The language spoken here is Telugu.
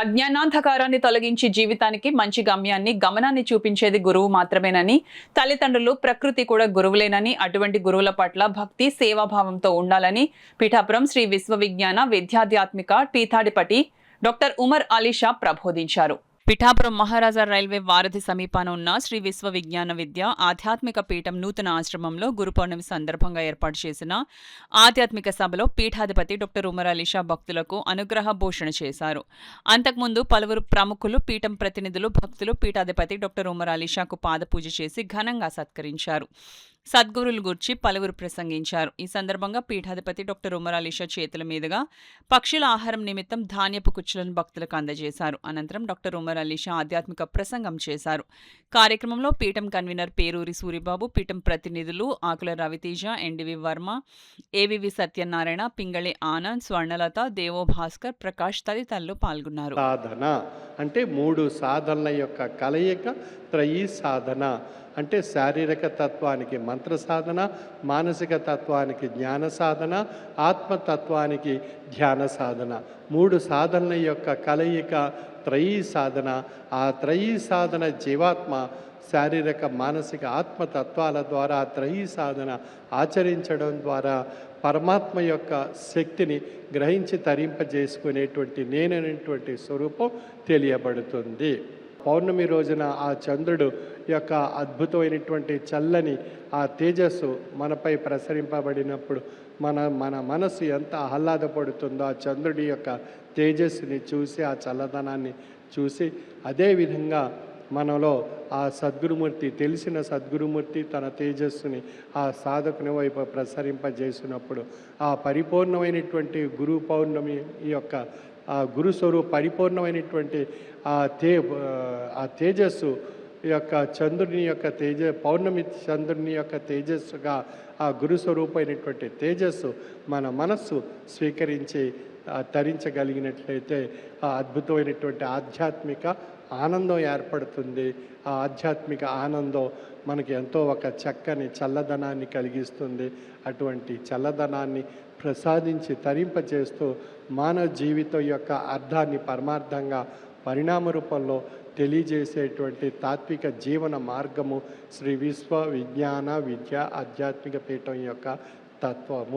అజ్ఞానాంధకారాన్ని తొలగించి జీవితానికి మంచి గమ్యాన్ని గమనాన్ని చూపించేది గురువు మాత్రమేనని, తల్లిదండ్రులు ప్రకృతి కూడా గురువులేనని, అటువంటి గురువుల పట్ల భక్తి సేవాభావంతో ఉండాలని పిఠాపురం శ్రీ విశ్వవిజ్ఞాన విద్యాధ్యాత్మిక పీఠాధిపతి డాక్టర్ ఉమర్ అలీషా ప్రబోధించారు. పిఠాపురం మహారాజా రైల్వే వారధి సమీపాన ఉన్న శ్రీ విశ్వ విజ్ఞాన విద్య ఆధ్యాత్మిక పీఠం నూతన ఆశ్రమంలో గురు పౌర్ణమి సందర్భంగా ఏర్పాటు చేసిన ఆధ్యాత్మిక సభలో పీఠాధిపతి డాక్టర్ ఉమర్ అలీషా భక్తులకు అనుగ్రహ భూషణ చేశారు. అంతకుముందు పలువురు ప్రముఖులు, పీఠం ప్రతినిధులు, భక్తులు పీఠాధిపతి డాక్టర్ ఉమర్ అలీషాకు పాదపూజ చేసి ఘనంగా సత్కరించారు. సద్గురులు గూర్చి పలువురు ప్రసంగించారు. ఈ సందర్భంగా పీఠాధిపతి డాక్టర్ ఉమర్ అలీషా చేతుల మీదుగా పక్షుల ఆహారం నిమిత్తం ధాన్యపు కుచ్చులను భక్తులకు అందజేశారు. అనంతరం డాక్టర్ ఉమర్ అలీషా ఆధ్యాత్మిక ప్రసంగం చేశారు. కార్యక్రమంలో పీఠం కన్వీనర్ పేరూరి సూరిబాబు, పీఠం ప్రతినిధులు ఆకుల రవితేజ, ఎన్డివి వర్మ, ఏవివి సత్యనారాయణ, పింగళి ఆనంద్, స్వర్ణలత, దేవో భాస్కర్, ప్రకాష్ తదితరులు పాల్గొన్నారు. సాధన అంటే 3 సాధనల యొక్క కలయిక త్రయీ సాధన. అంటే శారీరక తత్వానికి మంత్ర సాధన, మానసిక తత్వానికి జ్ఞాన సాధన, ఆత్మతత్వానికి ధ్యాన సాధన. 3 సాధనల యొక్క కలయిక త్రయీ సాధన. ఆ త్రయీ సాధన జీవాత్మ శారీరక, మానసిక, ఆత్మతత్వాల ద్వారా త్రయీ సాధన ఆచరించడం ద్వారా పరమాత్మ యొక్క శక్తిని గ్రహించి తరింపజేసుకునేటువంటి నేననేటువంటి స్వరూపం తెలియబడుతుంది. పౌర్ణమి రోజున ఆ చంద్రుడు యొక్క అద్భుతమైనటువంటి చల్లని ఆ తేజస్సు మనపై ప్రసరింపబడినప్పుడు మన మనసు ఎంత ఆహ్లాదపడుతుందో ఆ చంద్రుడి యొక్క తేజస్సుని చూసి, ఆ చల్లదనాన్ని చూసి, అదేవిధంగా మనలో ఆ సద్గురుమూర్తి, తెలిసిన సద్గురుమూర్తి తన తేజస్సుని ఆ సాధకుని వైపు ప్రసరింపజేసినప్పుడు ఆ పరిపూర్ణమైనటువంటి గురు పౌర్ణమి యొక్క ఆ గురుస్వరూప పరిపూర్ణమైనటువంటి ఆ తేజస్సు యొక్క చంద్రుని యొక్క పౌర్ణమి చంద్రుని యొక్క తేజస్సుగా ఆ గురుస్వరూపమైనటువంటి తేజస్సు మన మనస్సు స్వీకరించి తరించగలిగినట్లయితే ఆ అద్భుతమైనటువంటి ఆధ్యాత్మిక ఆనందం ఏర్పడుతుంది. ఆ ఆధ్యాత్మిక ఆనందం మనకి ఎంతో ఒక చక్కని చల్లదనాన్ని కలిగిస్తుంది. అటువంటి చల్లదనాన్ని ప్రసాదించి తరింపచేస్తూ మానవ జీవితం యొక్క అర్థాన్ని పరమార్థంగా పరిణామ రూపంలో తెలియజేసేటువంటి తాత్విక జీవన మార్గము శ్రీ విశ్వ విజ్ఞాన విద్య ఆధ్యాత్మిక పీఠం యొక్క తత్వము.